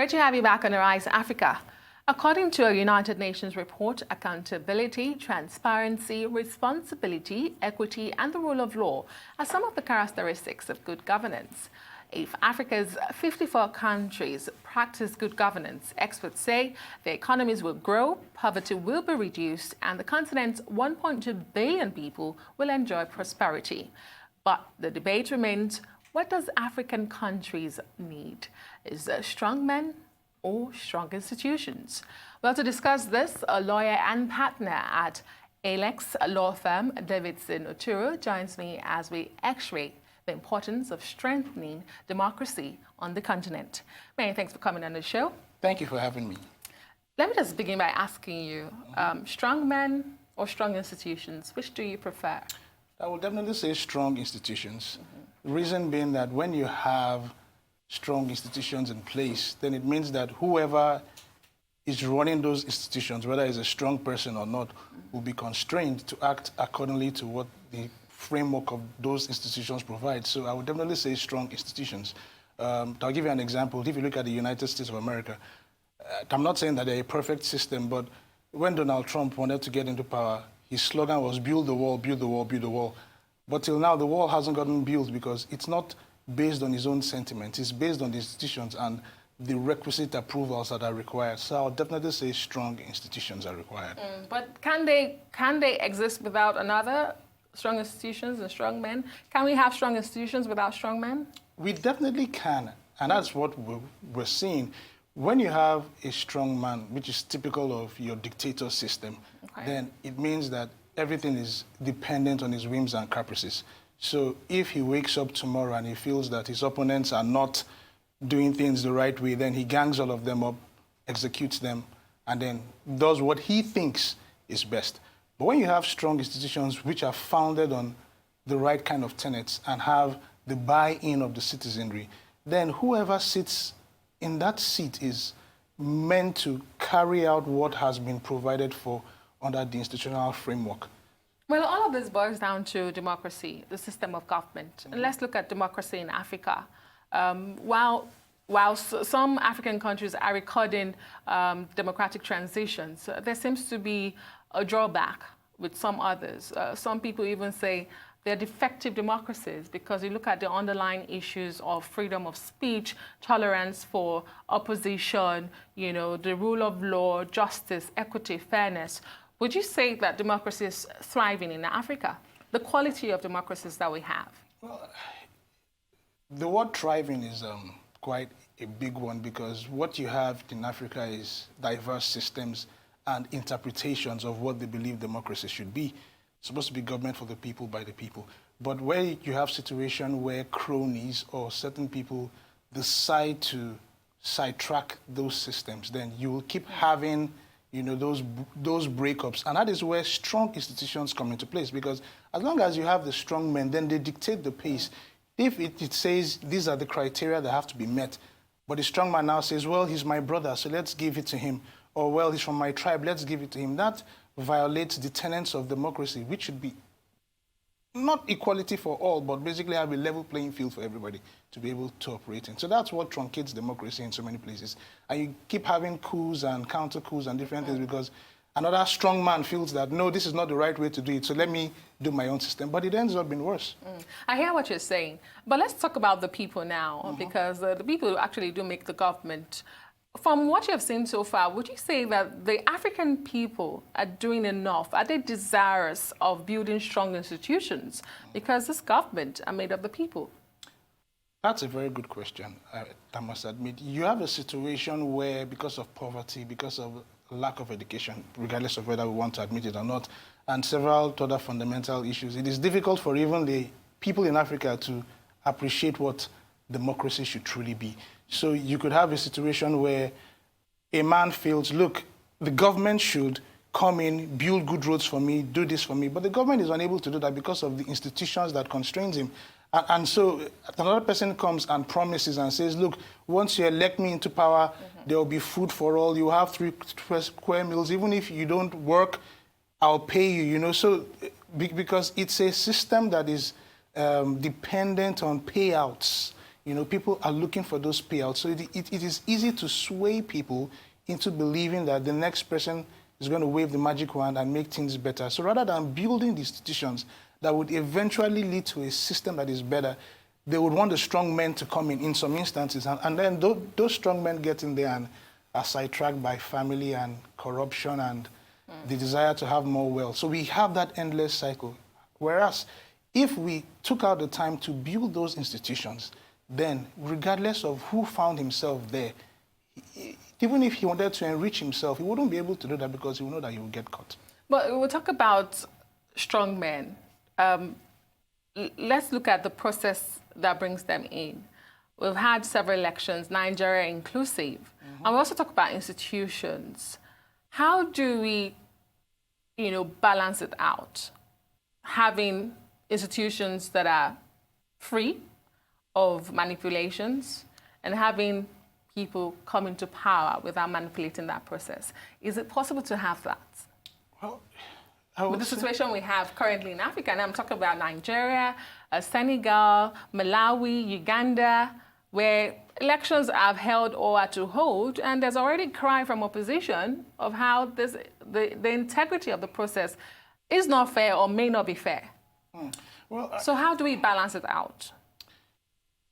Great to have you back on Arise Africa. According to a United Nations report, accountability, transparency, responsibility, equity, and the rule of law are some of the characteristics of good governance. If Africa's 54 countries practice good governance, experts say the economies will grow, poverty will be reduced, and the continent's 1.2 billion people will enjoy prosperity. But the debate remains, what does African countries need? Is there strong men or strong institutions? Well, to discuss this, a lawyer and partner at ՀΕΛΕΞ law firm, Davidson Oturu, joins me as we x-ray the importance of strengthening democracy on the continent. Many thanks for coming on the show. Thank you for having me. Let me just begin by asking you, strong men or strong institutions, which do you prefer? I will definitely say strong institutions. The reason being that when you have strong institutions in place, then it means that whoever is running those institutions, whether it's a strong person or not, will be constrained to act accordingly to what the framework of those institutions provide. So I would definitely say strong institutions. I'll give you an example. If you look at the United States of America, I'm not saying that they're a perfect system, but when Donald Trump wanted to get into power, his slogan was build the wall, build the wall, build the wall. But till now, the wall hasn't gotten built because it's not based on his own sentiments. It's based on the institutions and the requisite approvals that are required. So I'll definitely say strong institutions are required. But can they exist without another? Strong institutions and strong men? Can we have strong institutions without strong men? We definitely can, and that's what we're seeing. When you have a strong man, which is typical of your dictator system, then it means that everything is dependent on his whims and caprices. So if he wakes up tomorrow and he feels that his opponents are not doing things the right way, then he gangs all of them up, executes them, and then does what he thinks is best. But when you have strong institutions which are founded on the right kind of tenets and have the buy-in of the citizenry, then whoever sits in that seat is meant to carry out what has been provided for under the institutional framework. Well, all of this boils down to democracy, the system of government. And let's look at democracy in Africa. While some African countries are recording democratic transitions, there seems to be a drawback with some others. Some people even say they're defective democracies because you look at the underlying issues of freedom of speech, tolerance for opposition, you know, the rule of law, justice, equity, fairness. Would you say that democracy is thriving in Africa? The quality of democracies that we have? Well, the word thriving is quite a big one because what you have in Africa is diverse systems and interpretations of what they believe democracy should be. It's supposed to be government for the people, by the people. But where you have situations where cronies or certain people decide to sidetrack those systems, then you will keep having, you know, those breakups. And that is where strong institutions come into place because as long as you have the strong men, then they dictate the pace. If it says these are the criteria that have to be met, but the strong man now says, well, he's my brother, so let's give it to him. Or, well, he's from my tribe, let's give it to him. That violates the tenets of democracy, which should be not equality for all, but basically have a level playing field for everybody to be able to operate in. So that's what truncates democracy in so many places. And you keep having coups and counter coups and different things because another strong man feels that, no, this is not the right way to do it, so let me do my own system. But it ends up being worse. I hear what you're saying. But let's talk about the people now, because the people who actually do make the government. From what you have seen so far, would you say that the African people are doing enough? Are they desirous of building strong institutions? Because this government are made of the people. That's a very good question, I must admit. You have a situation where, because of poverty, because of lack of education, regardless of whether we want to admit it or not, and several other fundamental issues, it is difficult for even the people in Africa to appreciate what democracy should truly be. So you could have a situation where a man feels, look, the government should come in, build good roads for me, do this for me, but the government is unable to do that because of the institutions that constrains him. And so another person comes and promises and says, look, once you elect me into power, there will be food for all, you have 3 square meals, even if you don't work, I'll pay you, you know. So because it's a system that is dependent on payouts. people are looking for those payouts. So it is easy to sway people into believing that the next person is going to wave the magic wand and make things better. So rather than building the institutions that would eventually lead to a system that is better, they would want the strong men to come in some instances. And then those strong men get in there and are sidetracked by family and corruption and the desire to have more wealth. So we have that endless cycle. Whereas if we took out the time to build those institutions, then regardless of who found himself there, even if he wanted to enrich himself, he wouldn't be able to do that because he would know that he would get caught. But we'll talk about strong men. Let's look at the process that brings them in. We've had several elections, Nigeria inclusive. And we also talk about institutions. How do we, balance it out? Having institutions that are free of manipulations and having people come into power without manipulating that process. Is it possible to have that? Well, with the situation we have currently in Africa, and I'm talking about Nigeria, Senegal, Malawi, Uganda, where elections have held or are to hold, and there's already cry from opposition of how the integrity of the process is not fair or may not be fair. Well, so how do we balance it out?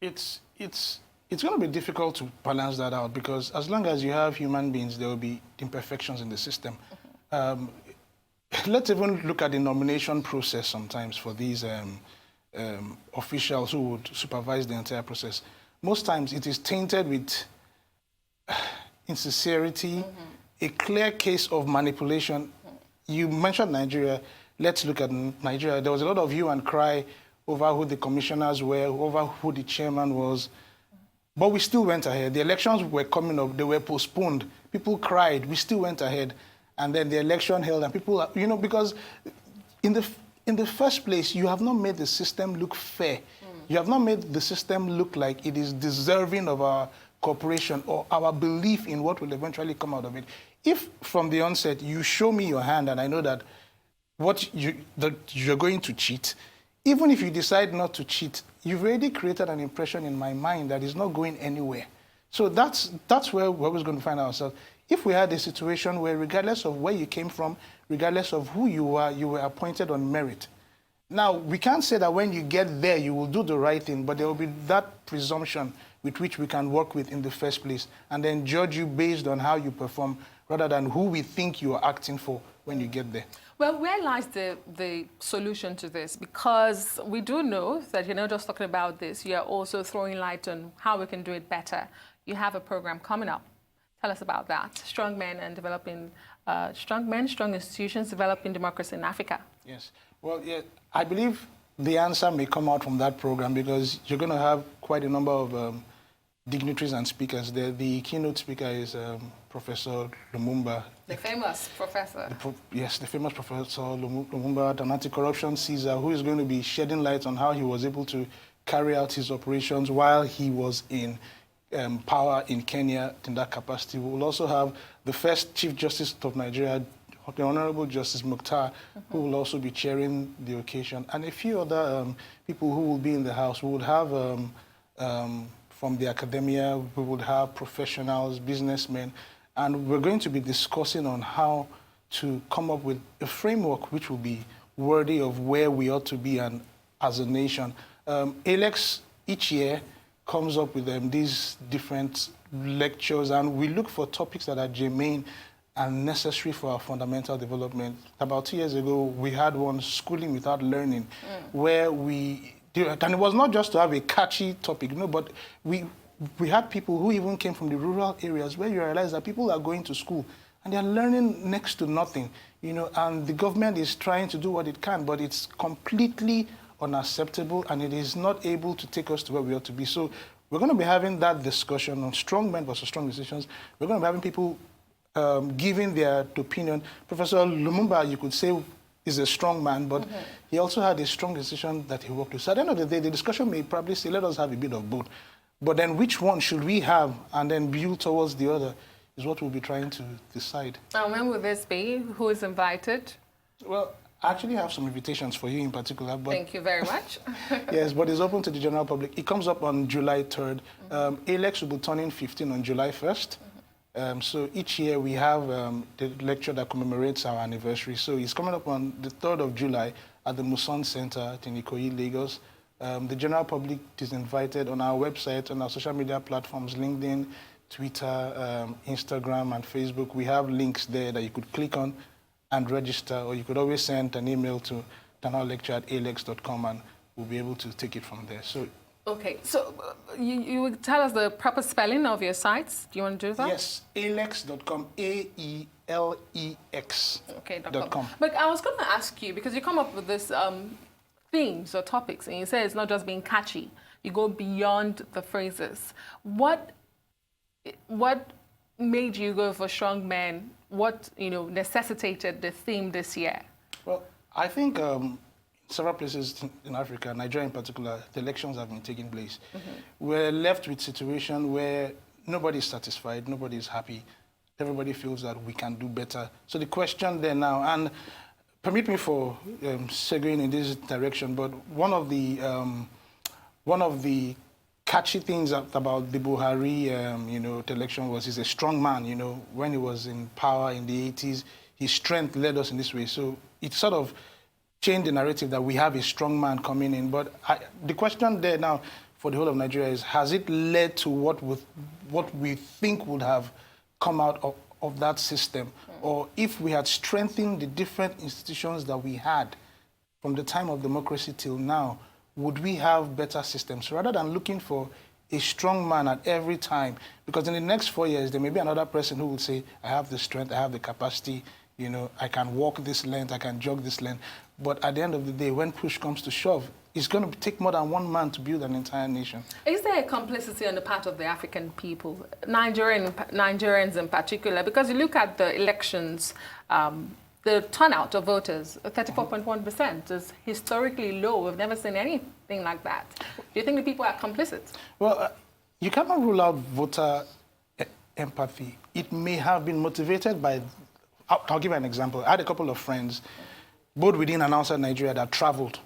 It's going to be difficult to balance that out because as long as you have human beings, there will be imperfections in the system. Let's even look at the nomination process sometimes for these officials who would supervise the entire process. Most times it is tainted with insincerity, a clear case of manipulation. You mentioned Nigeria. Let's look at Nigeria. There was a lot of hue and cry over who the commissioners were, over who the chairman was. But we still went ahead. The elections were coming up. They were postponed. People cried. We still went ahead. And then the election held. And people, because in the first place, you have not made the system look fair. You have not made the system look like it is deserving of our cooperation or our belief in what will eventually come out of it. If from the onset you show me your hand and I know that that you're going to cheat, even if you decide not to cheat, you've already created an impression in my mind that is not going anywhere. So that's where we're always going to find ourselves. If we had a situation where regardless of where you came from, regardless of who you were appointed on merit. Now, we can't say that when you get there, you will do the right thing, but there will be that presumption with which we can work with in the first place and then judge you based on how you perform rather than who we think you are acting for when you get there. Well, where lies the solution to this? Because we do know that you're not just talking about this, you're also throwing light on how we can do it better. You have a program coming up. Tell us about that. Strong men and developing, strong institutions developing democracy in Africa. Yes. Well, yeah, I believe the answer may come out from that program because you're going to have quite a number of dignitaries and speakers there. The keynote speaker is Professor Lumumba. The famous professor. Yes, the famous Professor Lumumba, an anti-corruption Caesar, who is going to be shedding light on how he was able to carry out his operations while he was in power in Kenya in that capacity. We will also have the first Chief Justice of Nigeria, the Honorable Justice Mukhtar, who will also be chairing the occasion, and a few other people who will be in the house. We would have from the academia, we would have professionals, businessmen, and we're going to be discussing on how to come up with a framework which will be worthy of where we ought to be and as a nation. ՀЭЛEX each year comes up with these different lectures, and we look for topics that are germane and necessary for our fundamental development. About 2 years ago, we had one, Schooling Without Learning, where we did, and it was not just to have a catchy topic, but we had people who even came from the rural areas where you realize that people are going to school and they're learning next to nothing, and the government is trying to do what it can, but it's completely unacceptable and it is not able to take us to where we ought to be. So we're going to be having that discussion on strong men versus strong decisions. We're going to be having people giving their opinion. Professor Lumumba, you could say, is a strong man, but he also had a strong decision that he worked with. So at the end of the day, the discussion may probably say, let us have a bit of both. But then which one should we have and then build towards the other is what we'll be trying to decide. And when will this be? Who is invited? Well, I actually have some invitations for you in particular. But thank you very much. yes, but it's open to the general public. It comes up on July 3rd. ՀΕΛΕΞ will be turning 15 on July 1st. So each year we have the lecture that commemorates our anniversary. So it's coming up on the 3rd of July at the Muson Centre in Ikoyi, Lagos. The general public is invited on our website, on our social media platforms, LinkedIn, Twitter, Instagram, and Facebook. We have links there that you could click on and register, or you could always send an email to townhalllecture@alex.com and we'll be able to take it from there. So, okay, so you would tell us the proper spelling of your sites. Do you want to do that? Yes, alex.com, AELEX. Okay, .com. But I was going to ask you, because you come up with this themes or topics, and you say it's not just being catchy. You go beyond the phrases. What made you go for strong men? What necessitated the theme this year? Well, I think several places in Africa, Nigeria in particular, the elections have been taking place. We're left with a situation where nobody is satisfied, nobody is happy. Everybody feels that we can do better. So the question there now, and permit me for segueing in this direction, but one of the catchy things about the Buhari, the election was he's a strong man. When he was in power in the 80s, his strength led us in this way. So it sort of changed the narrative that we have a strong man coming in. But the question there now for the whole of Nigeria is, has it led to what we think would have come out of that system? Or if we had strengthened the different institutions that we had from the time of democracy till now, would we have better systems? Rather than looking for a strong man at every time, because in the next 4 years, there may be another person who will say, I have the strength, I have the capacity, I can walk this length, I can jog this length. But at the end of the day, when push comes to shove, it's going to take more than one man to build an entire nation. Is there a complicity on the part of the African people, Nigerians in particular? Because you look at the elections, the turnout of voters, 34.1%, is historically low. We've never seen anything like that. Do you think the people are complicit? Well, you cannot rule out voter empathy. It may have been motivated by, I'll give you an example. I had a couple of friends, both within and outside Nigeria, that traveled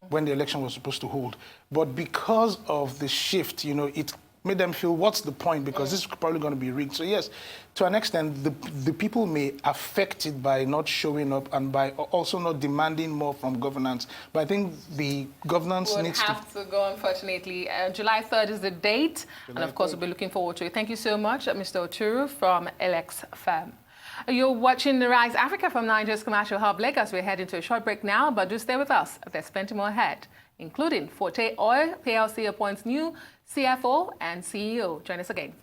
when the election was supposed to hold. But because of the shift, it made them feel, what's the point? Because this is probably going to be rigged. So yes, to an extent, the people may affect it by not showing up and by also not demanding more from governance. But I think the governance needs to... We'll have to go, unfortunately. July 3rd is the date. And of course, we'll be looking forward to it. Thank you so much, Mr. Oturu from ＨELEX Firm. You're watching The Rise Africa from Nigeria's commercial hub, Lagos. We're heading to a short break now, but do stay with us. There's plenty more ahead, including Forte Oil PLC appoints new CFO and CEO. Join us again.